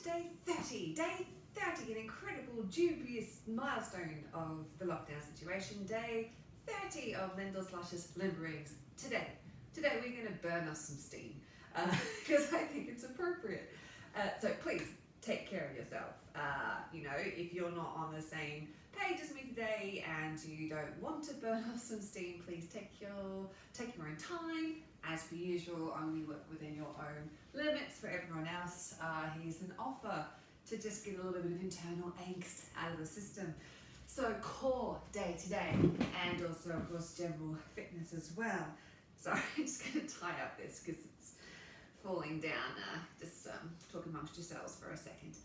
day 30. Day 30, an incredible, dubious milestone of the lockdown situation. Day 30 of Lyndall's Luscious Limberings. Today we're going to burn us some steam because I think it's appropriate. So please take care of yourself. If you're not on the same page as me today and you don't want to burn off some steam, please take your own time. As per usual, only work within your own limits. For everyone else, here's an offer to just get a little bit of internal angst out of the system. So core day today, and also of course general fitness as well. So I'm just going to tie up this because it's falling down. Just talk amongst yourselves for a second.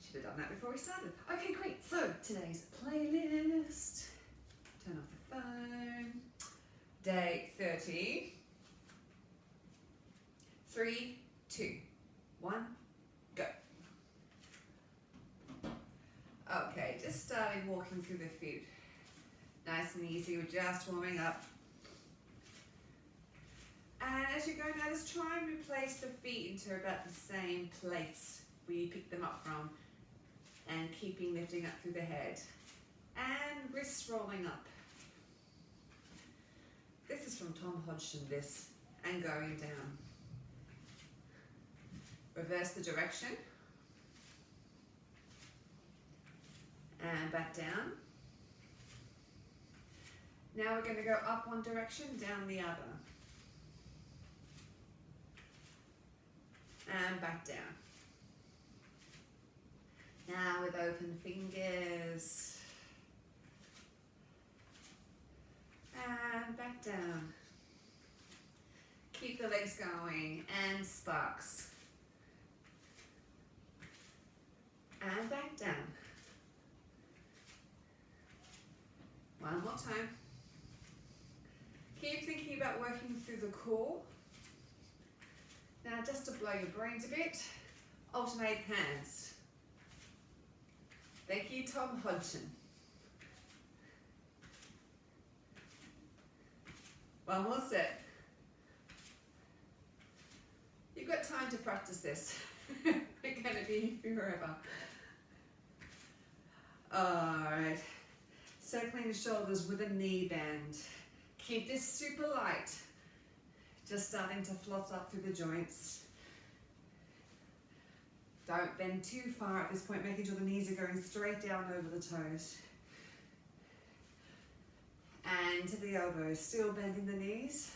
Should have done that before we started. Okay, great. So today's playlist. Turn off the phone. Day 30. 3, 2, 1, go. Okay, just starting walking through the feet. Nice and easy, we're just warming up. And as you go now, just try and replace the feet into about the same place where you picked them up from. And keeping lifting up through the head. And wrists rolling up. This is from Tom Hodgson, this, and going down. Reverse the direction. And back down. Now we're going to go up one direction, down the other. And back down. Now with open fingers. And back down. Keep the legs going and sparks. And back down. One more time. Keep thinking about working through the core. Now just to blow your brains a bit, alternate hands. Thank you, Tom Hodgson. One more set. You've got time to practice this. We're going to be here forever. Alright, circling the shoulders with a knee bend. Keep this super light. Just starting to floss up through the joints. Don't bend too far at this point, making sure the knees are going straight down over the toes. And to the elbows, still bending the knees.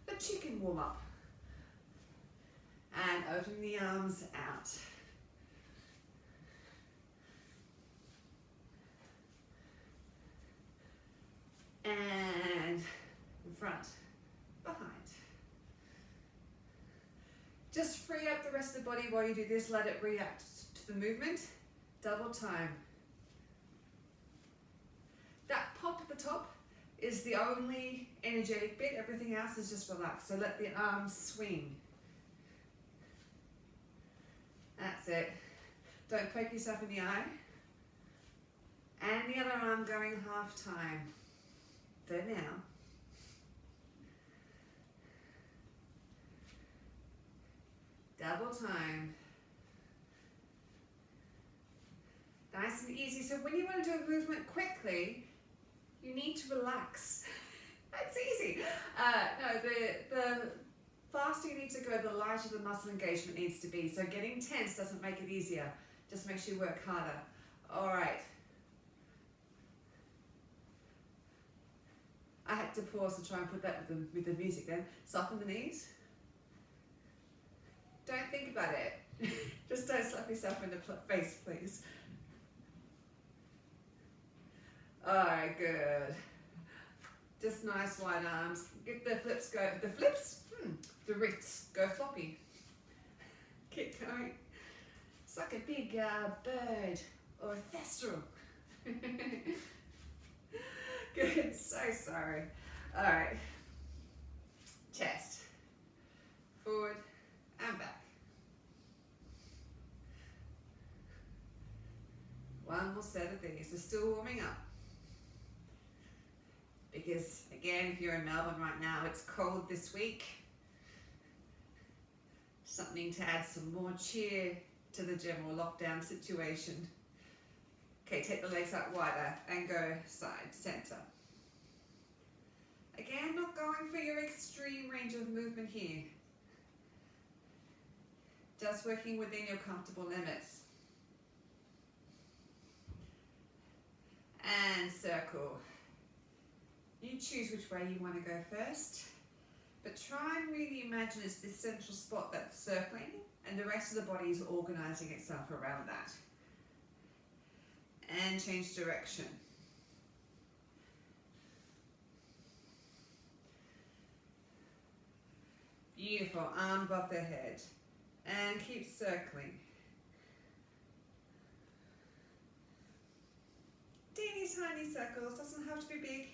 The chicken warm up. And opening the arms out. And in front, behind. Just free up the rest of the body while you do this. Let it react to the movement. Double time. That pop at the top is the only energetic bit. Everything else is just relaxed. So let the arms swing. That's it. Don't poke yourself in the eye. And the other arm going half time. For now. Double time. Nice and easy. So when you want to do a movement quickly, you need to relax. That's easy. No, the faster you need to go, the lighter the muscle engagement needs to be. So getting tense doesn't make it easier. Just makes you work harder. All right. I had to pause to try and put that with the music then. Soften the knees. Don't think about it. Just don't slap yourself in the face, please. Alright, good. Just nice wide arms. Get the flips go. The flips? The wrists go floppy. Keep going. It's like a big bird or a thestral. Good, so sorry. All right, chest, forward and back. One more set of these. We're still warming up. Because again, if you're in Melbourne right now, it's cold this week. Something to add some more cheer to the general lockdown situation. Okay, take the legs out wider and go side, center. Again, not going for your extreme range of movement here. Just working within your comfortable limits. And circle. You choose which way you want to go first, but try and really imagine it's this central spot that's circling and the rest of the body is organizing itself around that. And change direction. Beautiful, arm above the head. And keep circling. Teeny tiny circles, doesn't have to be big.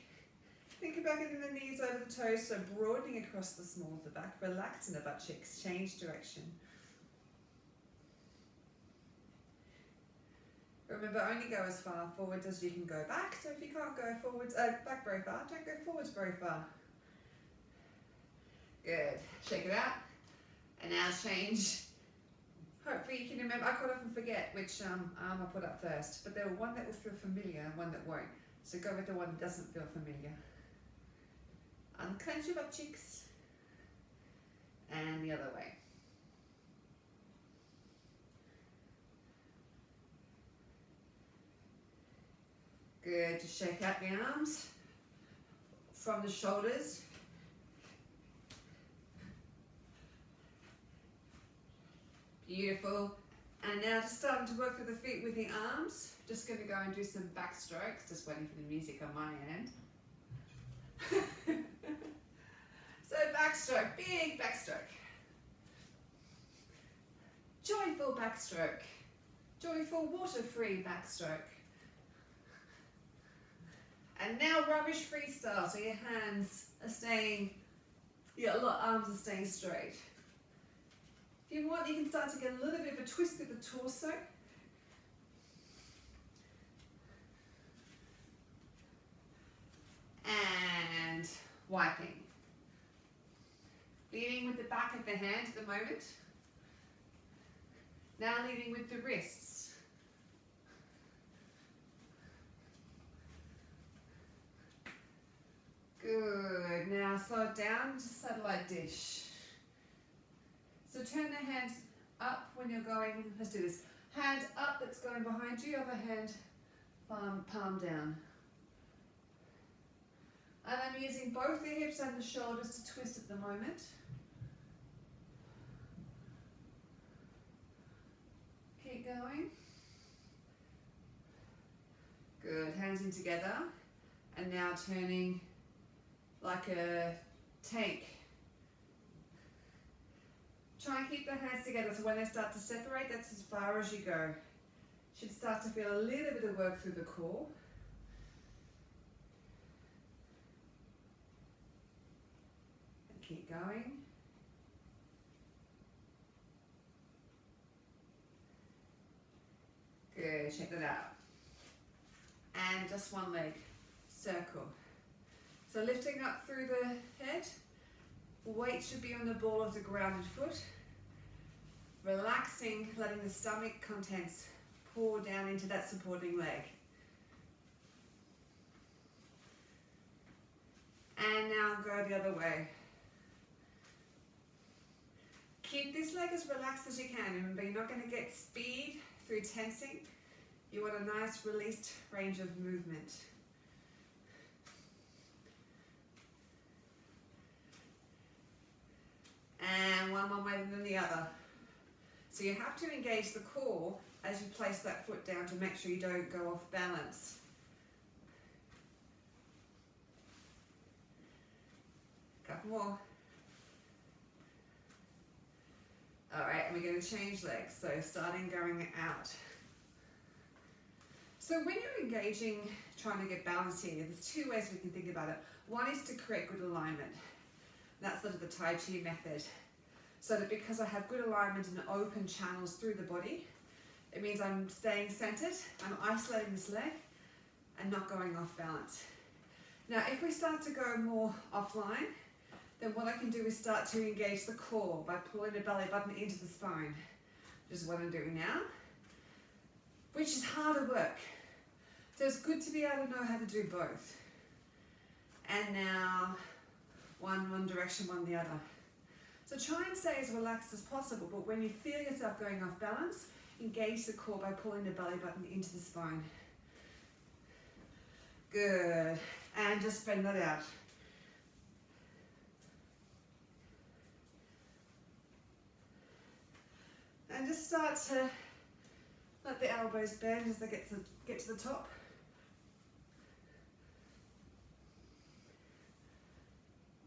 Think about getting the knees over the toes, so broadening across the small of the back, relaxing the butt cheeks, change direction. Remember, only go as far forwards as you can go back, so if you can't go forwards, back very far, don't go forwards very far. Good, shake it out, and now change. Hopefully you can remember, I quite often forget which arm I put up first, but there will one that will feel familiar and one that won't. So go with the one that doesn't feel familiar. Unclench your butt cheeks. And the other way. Good, just shake out the arms from the shoulders. Beautiful. And now just starting to work with the feet with the arms. Just going to go and do some back strokes. Just waiting for the music on my end. So backstroke, big backstroke. Joyful backstroke. Joyful water-free backstroke. And now rubbish freestyle. So your hands are staying, arms are staying straight. If you want, you can start to get a little bit of a twist with the torso. And wiping. Leading with the back of the hand at the moment. Now leading with the wrists. Good. Now slow it down to satellite dish. So turn the hands up when you're going, let's do this. Hand up that's going behind you, other hand palm down. And I'm using both the hips and the shoulders to twist at the moment. Keep going. Good, hands in together. And now turning like a tank. Try and keep the hands together so when they start to separate, that's as far as you go. Should start to feel a little bit of work through the core. And keep going. Good, check that out. And just one leg, circle. So lifting up through the head. Weight should be on the ball of the grounded foot. Relaxing, letting the stomach contents pour down into that supporting leg. And now go the other way. Keep this leg as relaxed as you can. Remember, you're not going to get speed through tensing. You want a nice released range of movement. And one more way than the other. So you have to engage the core as you place that foot down to make sure you don't go off balance. Couple more. All right, and we're going to change legs. So starting going out. So when you're engaging, trying to get balance here, there's two ways we can think about it. One is to create good alignment. That's sort of the Tai Chi method. So that because I have good alignment and open channels through the body, it means I'm staying centered, I'm isolating this leg and not going off balance. Now, if we start to go more offline, then what I can do is start to engage the core by pulling the belly button into the spine, which is what I'm doing now, which is harder work. So it's good to be able to know how to do both. And now one direction, one the other. So try and stay as relaxed as possible, but when you feel yourself going off balance, engage the core by pulling the belly button into the spine. Good. And just spread that out. And just start to let the elbows bend as they get to the top.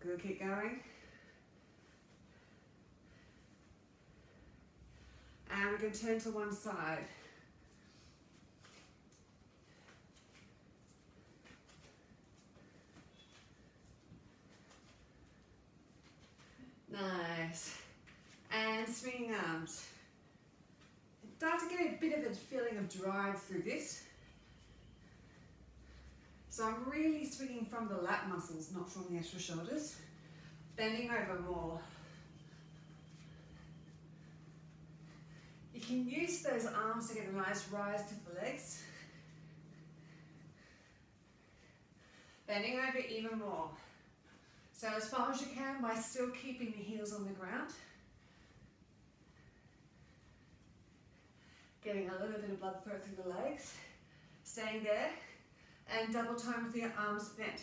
Good, keep going. And we can turn to one side. Nice. And swinging arms. Start to get a bit of a feeling of drive through this. So I'm really swinging from the lat muscles, not from the actual shoulders. Bending over more. You can use those arms to get a nice rise to the legs. Bending over even more. So as far as you can by still keeping the heels on the ground. Getting a little bit of blood flow through the legs. Staying there. And double time with your arms bent.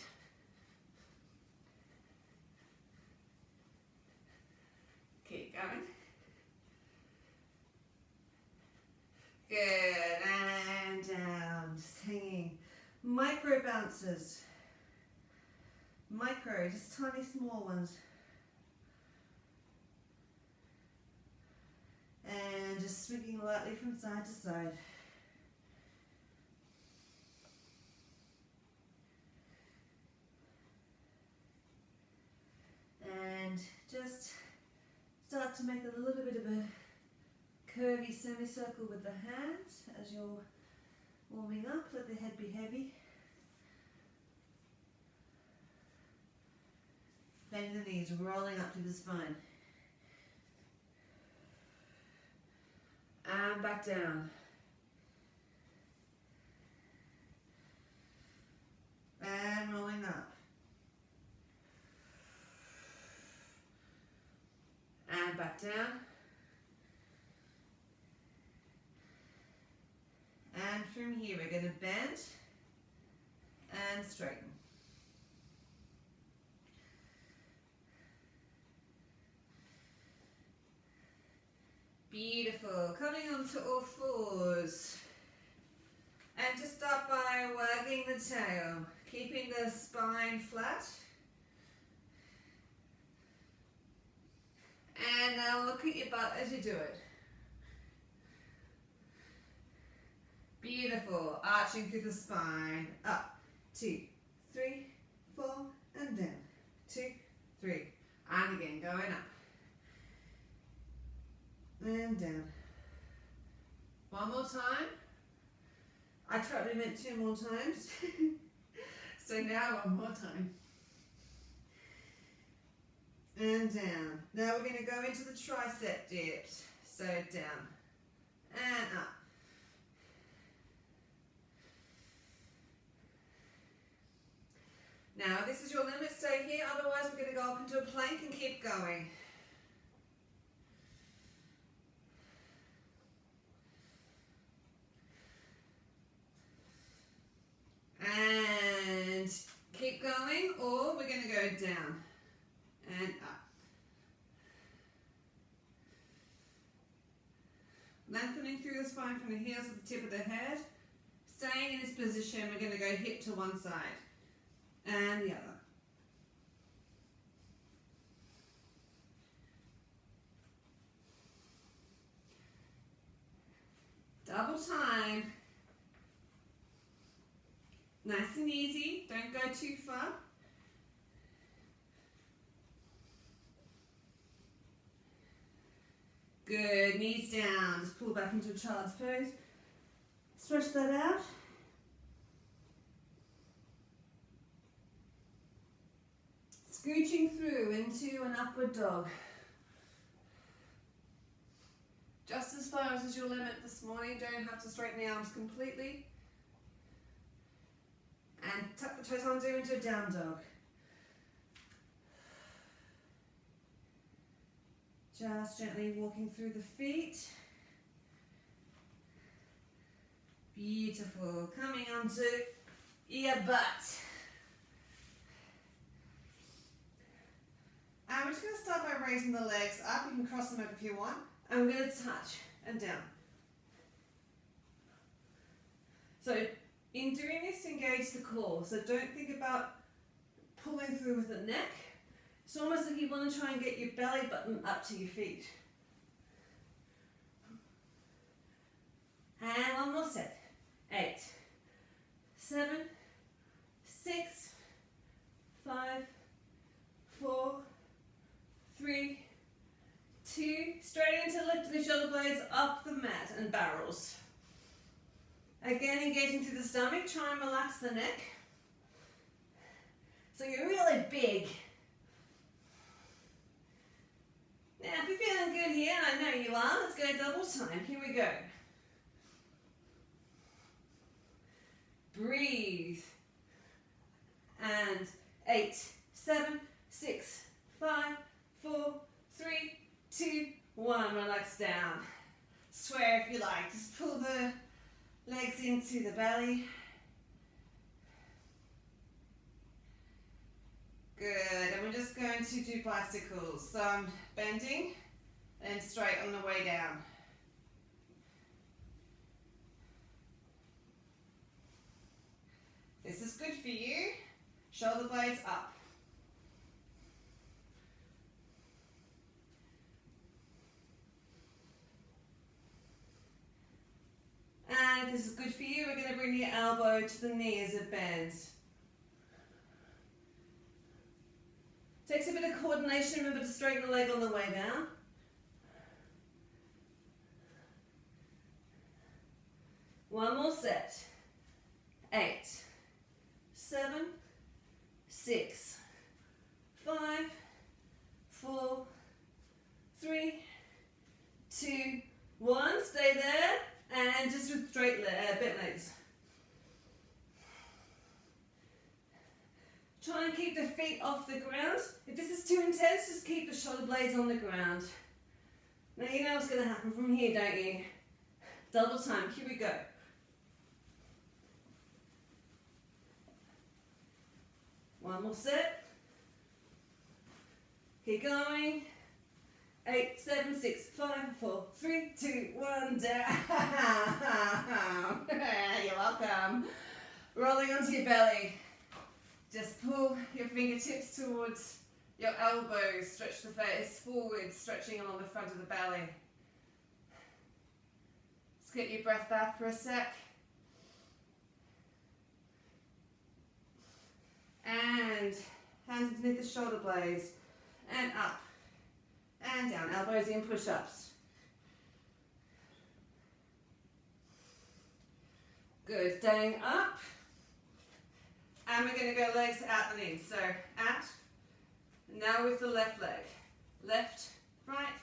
Keep going. Good, and down, just hanging. Micro bounces. Micro, just tiny small ones. And just swinging lightly from side to side. And just start to make a little bit of a curvy semicircle with the hands as you're warming up. Let the head be heavy. Bend the knees, rolling up to the spine. And back down. And rolling up. And back down. And from here we're going to bend and straighten. Beautiful. Coming onto all fours. And just start by wagging the tail, keeping the spine flat. And now look at your butt as you do it. Beautiful. Arching through the spine. Up. 2, 3, 4, and down. 2, 3. And again, going up. And down. One more time. I totally meant 2 more times. So now one more time. And down. Now we're going to go into the tricep dips. So down and up. Now this is your limit, stay here, otherwise we're going to go up into a plank and keep going. And keep going, or we're going to go down and up. Lengthening through the spine from the heels to the tip of the head. Staying in this position, we're going to go hip to one side and the other. Double time. Nice and easy, don't go too far. Good, knees down, just pull back into a child's pose. Stretch that out. Scooching through into an upward dog. Just as far as is your limit this morning. Don't have to straighten the arms completely. And tuck the toes under into a down dog. Just gently walking through the feet. Beautiful. Coming onto your butt. And we're just going to start by raising the legs up. You can cross them over if you want. And we're going to touch and down. So in doing this, engage the core. So don't think about pulling through with the neck. It's almost like you want to try and get your belly button up to your feet. And one more set. 8, 7, 6, 5, 4, 3, 2, straight into lift the shoulder blades up the mat and barrels. Again, engaging through the stomach, try and relax the neck. So you're really big. Now, if you're feeling good here, and I know you are, let's go double time. Here we go. Breathe. And 8, 7, 6, 5, 4, 3, 2, 1. Relax down. Swear if you like. Just pull the legs into the belly. Good. And we're just going to do bicycles. So I'm bending and straight on the way down. This is good for you. Shoulder blades up. And if this is good for you, we're going to bring your elbow to the knee as it bends. Takes a bit of coordination. Remember to straighten the leg on the way down. One more set. 8, 7, 6, 5, 4, 3, 2, 1. Stay there. And just with straight bent legs. Try and keep the feet off the ground. If this is too intense, just keep the shoulder blades on the ground. Now you know what's going to happen from here, don't you? Double time. Here we go. One more set. Keep going. 8, 7, 6, 5, 4, 3, 2, 1, down. You're welcome. Rolling onto your belly. Just pull your fingertips towards your elbows. Stretch the face forward, stretching along the front of the belly. Let's get your breath back for a sec. And hands underneath the shoulder blades. And up. And down, elbows in, push-ups. Good, staying up. And we're going to go legs out and in. So, out. Now with the left leg. Left, right,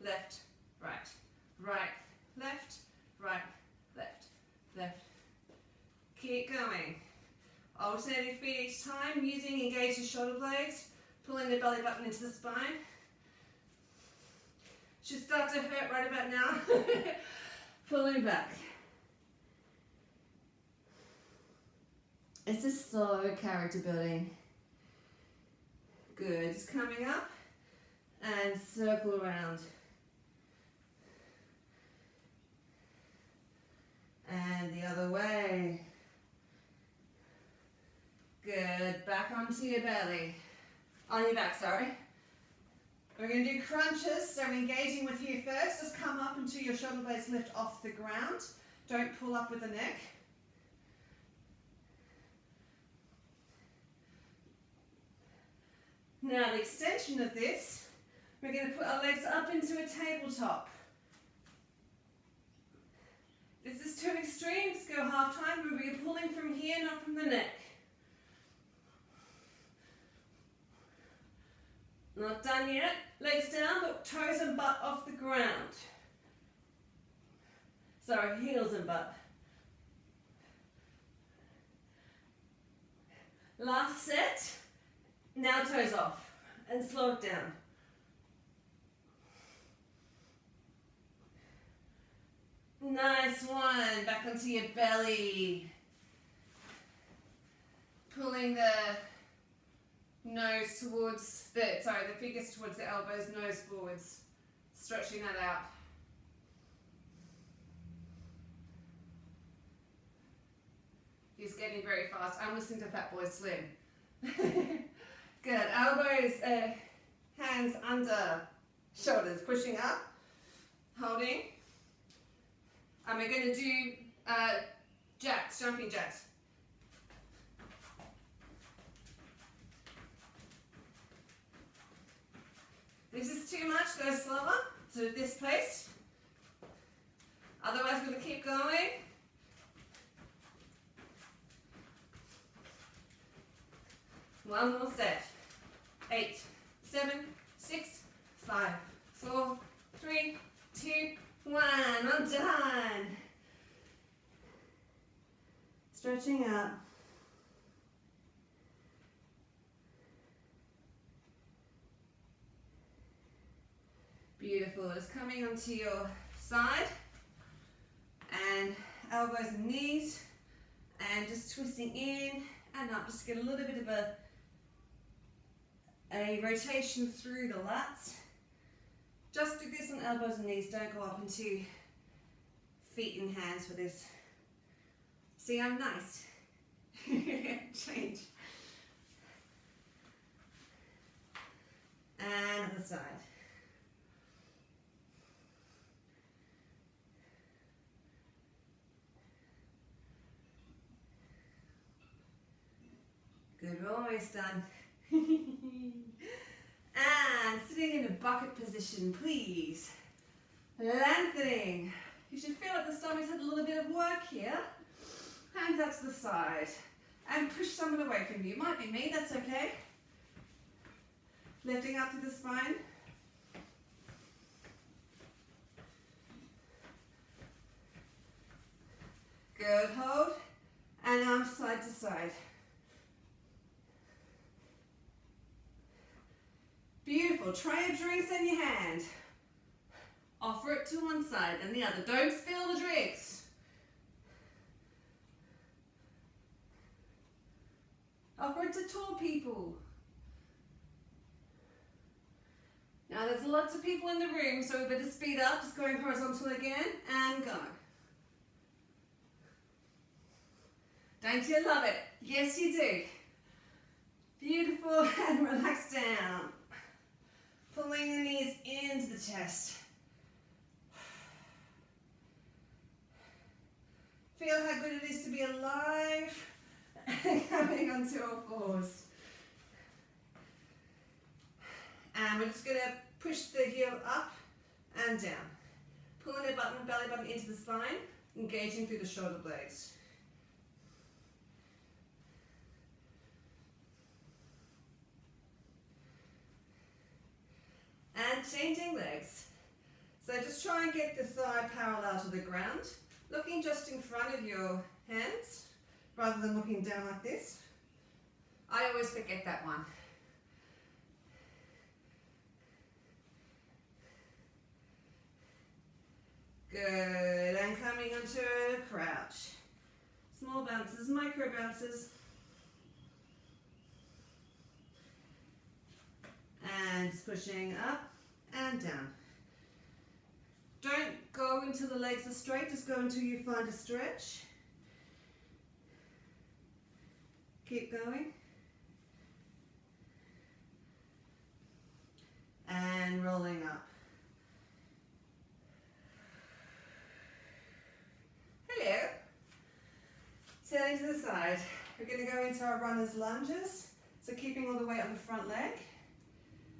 left, right. Right, left, right, left, left. Keep going. Alternating feet each time, using engage the shoulder blades, pulling the belly button into the spine. Should start to hurt right about now. Pulling back. This is so character building. Good. Just coming up and circle around. And the other way. Good. Back onto your belly. On your back, sorry. We're going to do crunches, so engaging with you first. Just come up until your shoulder blades lift off the ground. Don't pull up with the neck. Now the extension of this, we're going to put our legs up into a tabletop. If this is too extreme, just go half time. Remember, you're pulling from here, not from the neck. Not done yet. Legs down, but toes and butt off the ground. Sorry, heels and butt. Last set. Now toes off and slow it down. Nice one. Back onto your belly. Pulling the nose towards the fingers towards the elbows, nose forwards. Stretching that out. He's getting very fast. I'm listening to Fat Boy Slim. Good. Elbows, hands under shoulders, pushing up, holding. And we're going to do jacks, jumping jacks. If this is too much, go slower to this place. Otherwise, we're going to keep going. One more set. 8, 7, 6, 5, 4, 3, 2, 1. I'm done. Stretching out. Beautiful. Just coming onto your side and elbows and knees and just twisting in and up. Just get a little bit of a rotation through the lats. Just do this on elbows and knees. Don't go up into feet and hands for this. See, I'm nice. Change. And other side. Good, we're almost done. And sitting in a bucket position, please. Lengthening. You should feel like the stomach's had a little bit of work here. Hands out to the side. And push someone away from you. Might be me, that's okay. Lifting up to the spine. Good, hold. And arms side to side. Beautiful. Try your drinks in your hand. Offer it to one side and the other. Don't spill the drinks. Offer it to tall people. Now there's lots of people in the room, so we better speed up. Just going horizontal again and go. Don't you love it? Yes, you do. Beautiful, and relax down. Pulling the knees into the chest. Feel how good it is to be alive and coming onto all fours. And we're just going to push the heel up and down. Pulling the belly button into the spine, engaging through the shoulder blades. And changing legs. So just try and get the thigh parallel to the ground, looking just in front of your hands, rather than looking down like this. I always forget that one. Good, and coming onto a crouch. Small bounces, micro bounces. And just pushing up and down. Don't go until the legs are straight, just go until you find a stretch. Keep going. And rolling up. Hello. Turning to the side. We're going to go into our runner's lunges. So keeping all the weight on the front leg.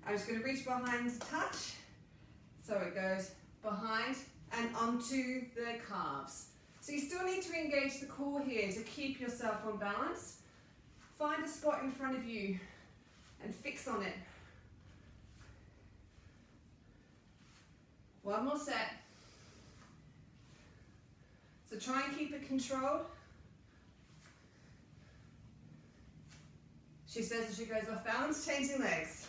I'm just going to reach behind to touch. So it goes behind and onto the calves. So you still need to engage the core here to keep yourself on balance. Find a spot in front of you and fix on it. One more set. So try and keep it controlled. She says as she goes off balance, changing legs.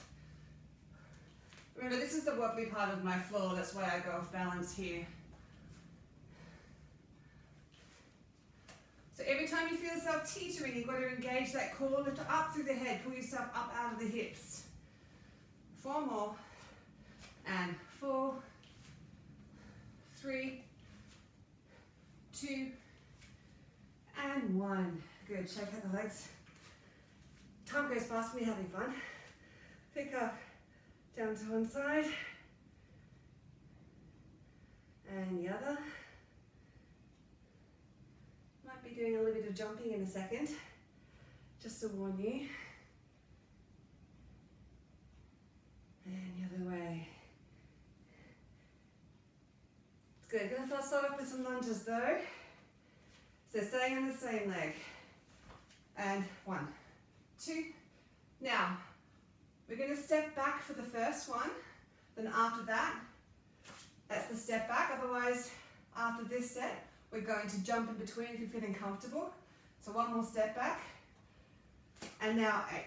Remember, this is the wobbly part of my floor, that's why I go off balance here. So every time you feel yourself teetering, you've got to engage that core, lift up through the head, pull yourself up out of the hips. 4 more. And 4, 3, 2, and 1. Good, shake out the legs. Time goes fast when you're having fun. Pick up, down to one side, and the other. Might be doing a little bit of jumping in a second, just to warn you. And the other way. It's good. Let's start off with some lunges though. So staying on the same leg. And 1, 2. Now, we're going to step back for the first one. Then after that, that's the step back. Otherwise, after this set, we're going to jump in between if you're feeling comfortable. So 1 more step back. And now 8,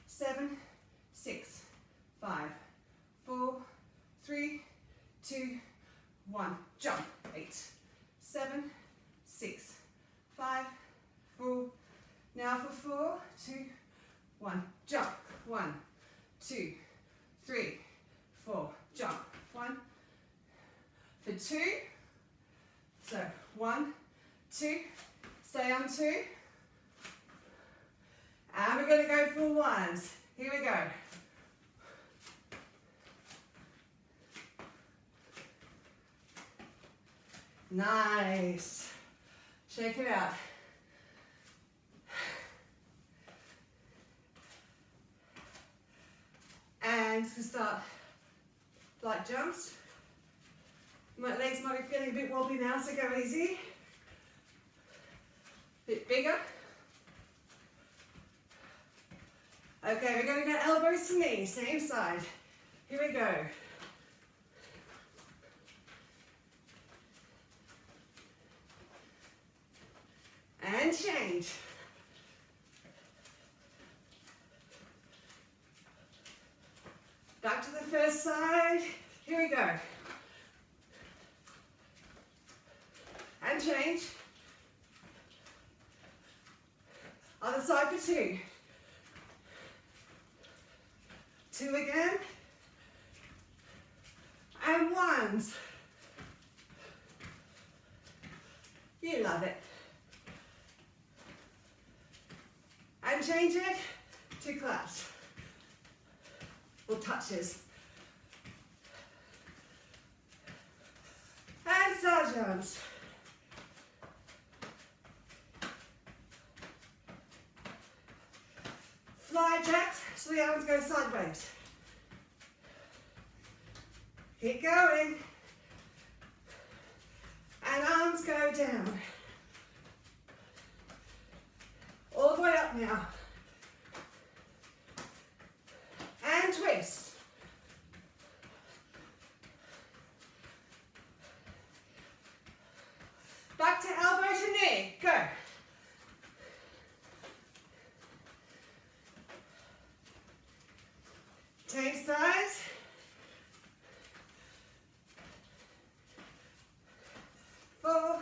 7, 6, 5, 4, 3, 2, 1. Jump. 8, 7, 6, 5, 4. Now for 4, 2, 1. Jump. 1, 2, 3, 4. Jump. 1. For 2. So 1, 2. Stay on 2. And we're going to go for ones. Here we go. Nice. Check it out. And to start light jumps. My legs might be feeling a bit wobbly now, so go easy. Bit bigger. Okay, we're going to go elbows to knees, same side. Here we go. And change. Back to the first side. Here we go. And change. Other side for 2. 2 again. And ones. You love it. And change it to claps or touches. And side jumps. Fly jacks so the arms go sideways. Keep going. And arms go down. All the way up now. And twist. Back to elbow to knee. Go. Change sides. Four,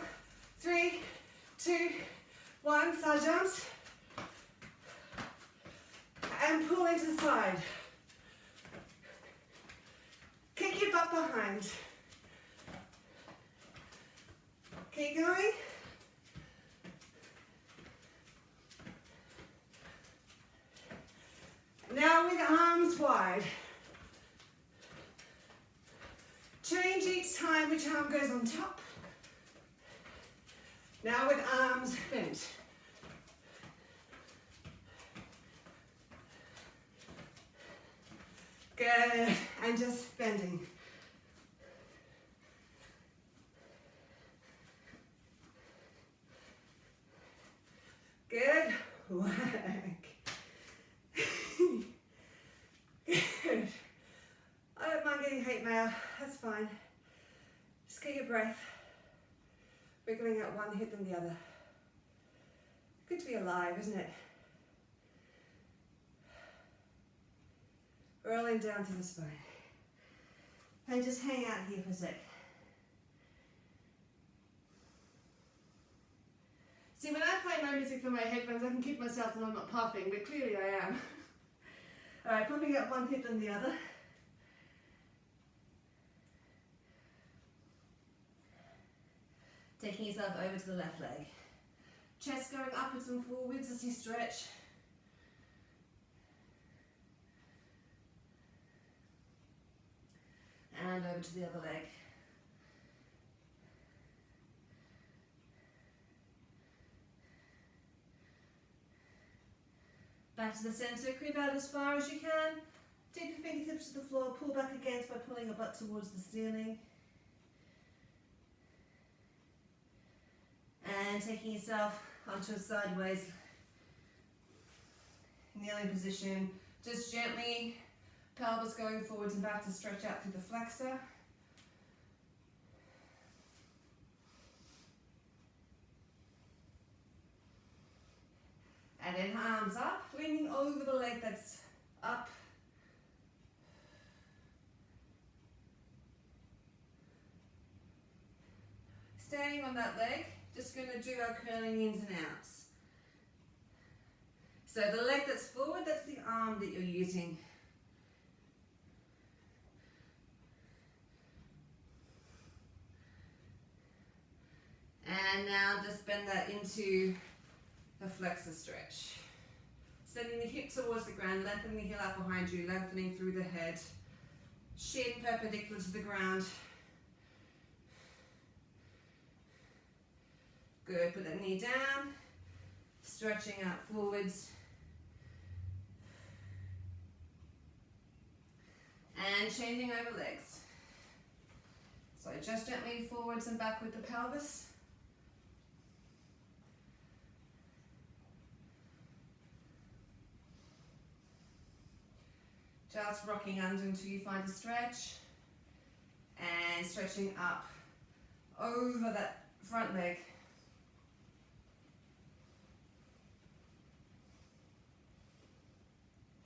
3, 2, 1. Side jumps. And pull into the side. Kick your butt behind. Keep going. Now with arms wide. Change each time which arm goes on top. Now with arms bent. Good, and just bending. Good work. Good. I don't mind getting hate mail, that's fine. get your breath. Wiggling out one hip and the other. Good to be alive, isn't it? Rolling down to the spine. And just hang out here for a sec. See, when I play my music through my headphones, I can keep myself and I'm not puffing, but clearly I am. Alright, pumping up one hip and the other. Taking yourself over to the left leg. Chest going upwards and forwards as you stretch. And over to the other leg. Back to the center, creep out as far as you can. Tip your fingertips to the floor, pull back against by pulling your butt towards the ceiling. And taking yourself onto a sideways kneeling position. Just gently, pelvis going forwards and back to stretch out through the flexor. And then arms up, leaning over the leg that's up. Staying on that leg, just going to do our curling ins and outs. So the leg that's forward, that's the arm that you're using. And now just bend that into a flexor stretch. Sending the hip towards the ground, lengthening the heel out behind you, lengthening through the head. Shin perpendicular to the ground. Good, put that knee down. Stretching out forwards. And changing over legs. So just gently forwards and back with the pelvis. Just rocking under until you find a stretch. And stretching up over that front leg.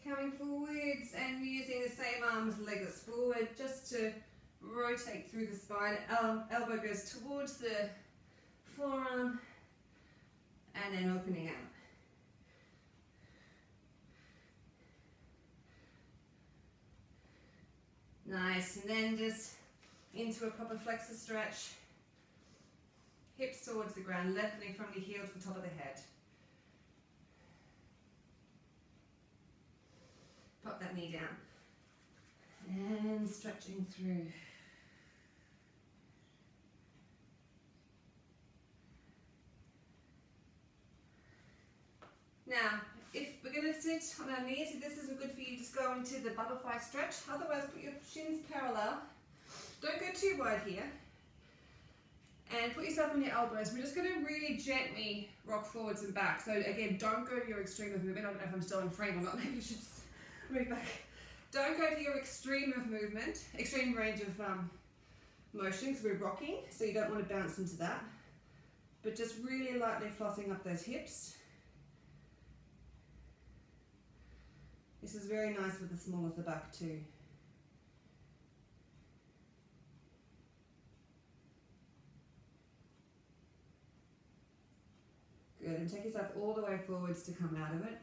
Coming forwards and using the same arm as the leg that's forward just to rotate through the spine. Elbow goes towards the forearm and then opening out. Nice, and then just into a proper flexor stretch. Hips towards the ground, lengthening from the heel to the top of the head. Pop that knee down. And stretching through. Now, if we're going to sit on our knees, this is good for you, just go into the butterfly stretch. Otherwise, put your shins parallel. Don't go too wide here. And put yourself on your elbows. We're just going to really gently rock forwards and back. So again, don't go to your extreme of movement. I don't know if I'm still in frame or not. Maybe you should just move back. Don't go to your extreme of movement, extreme range of motion, because we're rocking, so you don't want to bounce into that. But just really lightly flossing up those hips. This is very nice with the small of the back too. Good, and take yourself all the way forwards to come out of it.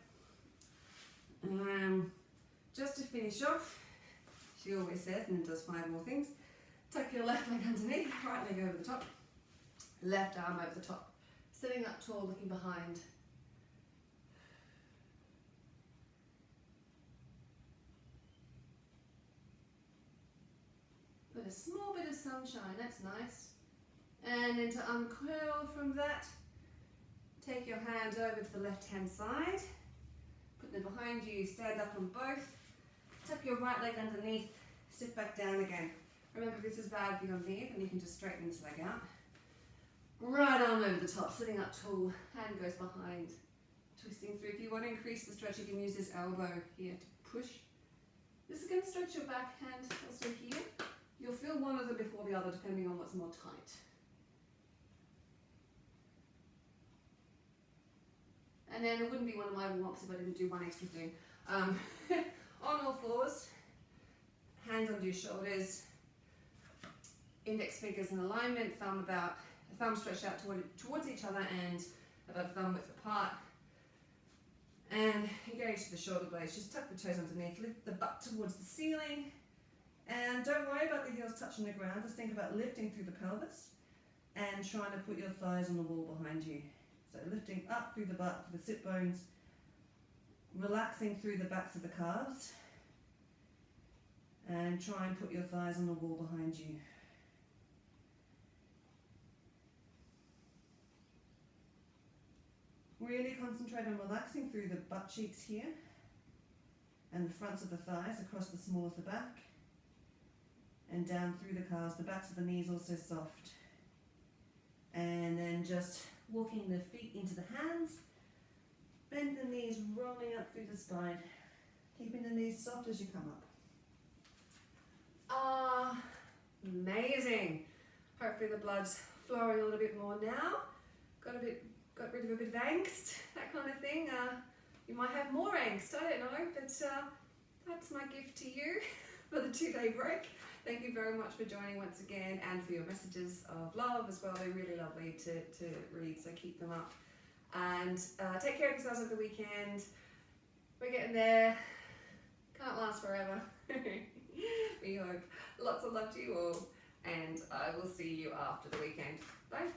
Just to finish off, she always says, and does 5 more things, tuck your left leg underneath, right leg over the top, left arm over the top, sitting up tall, looking behind. Put a small bit of sunshine, that's nice. And then to uncoil from that, take your hands over to the left hand side, put them behind you, stand up on both, tuck your right leg underneath, sit back down again. Remember, if this is bad for your knee, then you can just straighten this leg out. Right arm over the top, sitting up tall, hand goes behind, twisting through. If you want to increase the stretch, you can use this elbow here to push. This is going to stretch your back hand also here. You'll feel one of them before the other depending on what's more tight. And then it wouldn't be one of my warm-ups if I didn't do one extra thing. On all fours, hands under your shoulders, index fingers in alignment, thumb stretched out towards each other and about thumb width apart. And engage the shoulder blades, just tuck the toes underneath, lift the butt towards the ceiling. And don't worry about the heels touching the ground, just think about lifting through the pelvis and trying to put your thighs on the wall behind you. So lifting up through the butt, through the sit bones, relaxing through the backs of the calves, and try and put your thighs on the wall behind you. Really concentrate on relaxing through the butt cheeks here and the fronts of the thighs across the small of the back and down through the calves, the backs of the knees also soft. And then just walking the feet into the hands, bend the knees, rolling up through the spine, keeping the knees soft as you come up. Amazing. Hopefully the blood's flowing a little bit more now. Got rid of a bit of angst, that kind of thing. You might have more angst, I don't know, but that's my gift to you for the 2-day break. Thank you very much for joining once again and for your messages of love as well. They're really lovely to read, so keep them up. And take care of yourselves over the weekend. We're getting there. Can't last forever. We hope. Lots of love to you all, and I will see you after the weekend. Bye.